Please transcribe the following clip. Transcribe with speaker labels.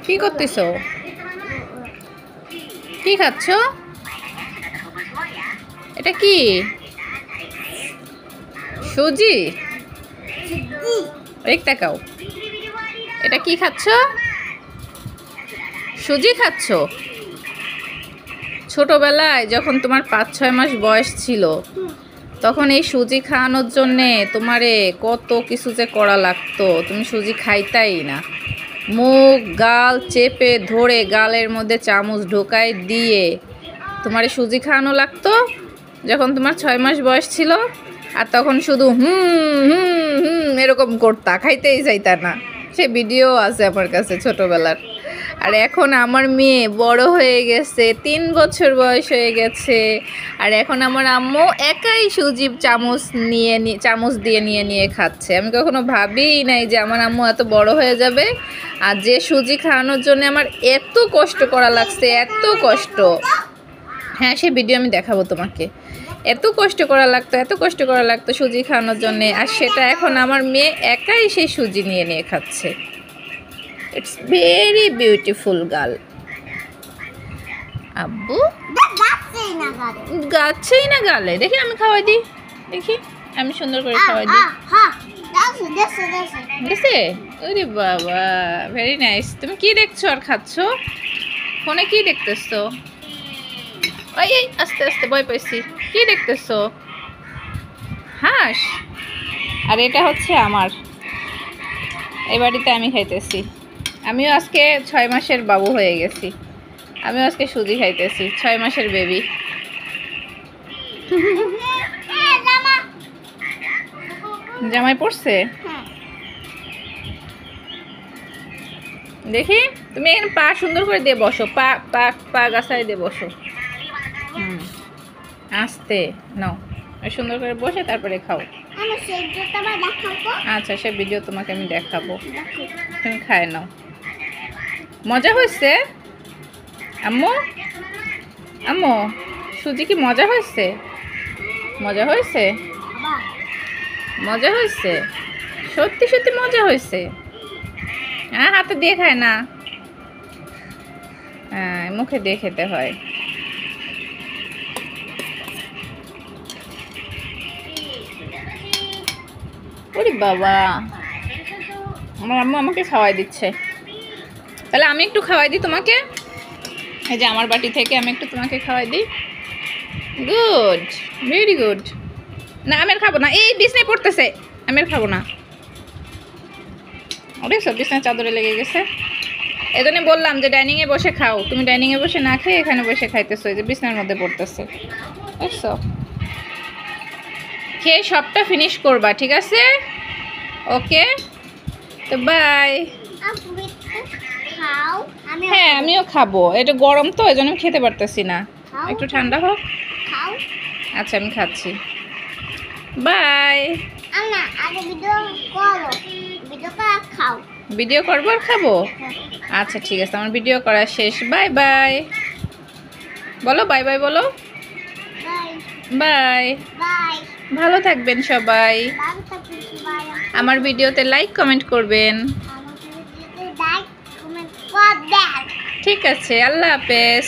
Speaker 1: কি করতেছো? কি খাচ্ছ? এটা কি? সুজি? একটা খাও। এটা কি খাচ্ছ? সুজি খাচ্ছ? ছোটবেলায় যখন তোমার 5-6 মাস বয়স ছিল তখন এই সুজি খাওয়ানোর জন্যে তোমারে কত কিছু যে করা লাগতো, তুমি সুজি খাইতাই না। মুখ গাল চেপে ধরে গালের মধ্যে চামচ ঢোকায় দিয়ে তোমারে সুজি খাওয়ানো লাগতো যখন তোমার 6 মাস বয়স ছিল। আর তখন শুধু এরকম করতা, খাইতেই চাইতা না। সে ভিডিও আছে আমার কাছে ছোটবেলার। আর এখন আমার মেয়ে বড় হয়ে গেছে, 3 বছর বয়স হয়ে গেছে, আর এখন আমার আম্মু একাই সুজি চামচ দিয়ে নিয়ে খাচ্ছে। আমি কখনো ভাবিই নাই যে আমার আম্মু এত বড় হয়ে যাবে আর যে সুজি খাওয়ানোর জন্য আমার এত কষ্ট করা লাগছে, এত কষ্ট। হ্যাঁ, সে ভিডিও আমি দেখাবো তোমাকে। এত কষ্ট করা লাগতো সুজি খাওয়ানোর জন্যে, আর সেটা এখন আমার মেয়ে একাই সেই সুজি নিয়ে খাচ্ছে। It's very beautiful girl. আব্বু গাছেই না গালে, দেখি আমি খাওয়াই দিই, দেখি আমি সুন্দর করে খাওয়াই দিই। গেছে? ওরে বাবা, ভেরি নাইস। তুমি কি দেখছো আর খাচ্ছ? ফোনে কি দেখতেছো? ওই আস্তে আস্তে, ভয় পাইছি। কি দেখতেছো? হাঁস? আর এটা হচ্ছে আমার, এই বাড়িতে আমি খাইতেছি। আমিও আজকে 6 মাসের বাবু হয়ে গেছি, আমিও আজকে সুজি খাইতেছি, 6 মাসের বেবি। জামাই পড়ছে? দেখি তুমি এখানে পা সুন্দর করে দিয়ে বসো, পা পা পা গাছায় দিয়ে বসো। আস্তে নাও, সুন্দর করে বসে তারপরে খাও। আচ্ছা, সে ভিডিও তোমাকে আমি দেখাবো, তুমি খায় নাও। মজা হয়েছে আম্মু? আম্মু, সুজি কি মজা হয়েছে? মজা হয়েছে? মজা হয়েছে? সত্যি সত্যি মজা হয়েছে? হ্যাঁ, হাতে দিয়ে খায় না, হ্যাঁ মুখে দিয়ে খেতে হয়। ওরে বাবা, আমার আম্মু আমাকে খাওয়াই দিচ্ছে। তাহলে আমি একটু খাওয়াই দিই তোমাকে, এই যে আমার বাটি থেকে আমি একটু তোমাকে খাওয়াই দিই। Good, very good. না আমি আর খাবো না, এই বিছনায় পড়তেছে, আমি আর খাবো না। ওরে সব বিছনায় চাদরে লেগে গেছে। এজন্য বললাম যে ডাইনিংয়ে বসে খাও, তুমি ডাইনিংয়ে বসে না খেয়ে এখানে বসে খাইতেছো, এই যে বিছনার মধ্যে পড়তেছে। দেখছো? খেয়ে সবটা ফিনিশ করবা, ঠিক আছে? ওকে, তো বাই। হ্যাঁ আমিও খাবো, এটা গরম তো এই জন্য আমি খেতে পারতেছি না, একটু ঠান্ডা হোক। আচ্ছা আমি খাচ্ছি, বাই। ভিডিও করবো আর খাবো? আচ্ছা ঠিক আছে, আমার ভিডিও করা শেষ। বাই বাই বলো, বাই বাই বলো, বাই। ভালো থাকবেন সবাই, আমার ভিডিওতে লাইক কমেন্ট করবেন। ঠিক আছে, আল্লাহ হাফেজ।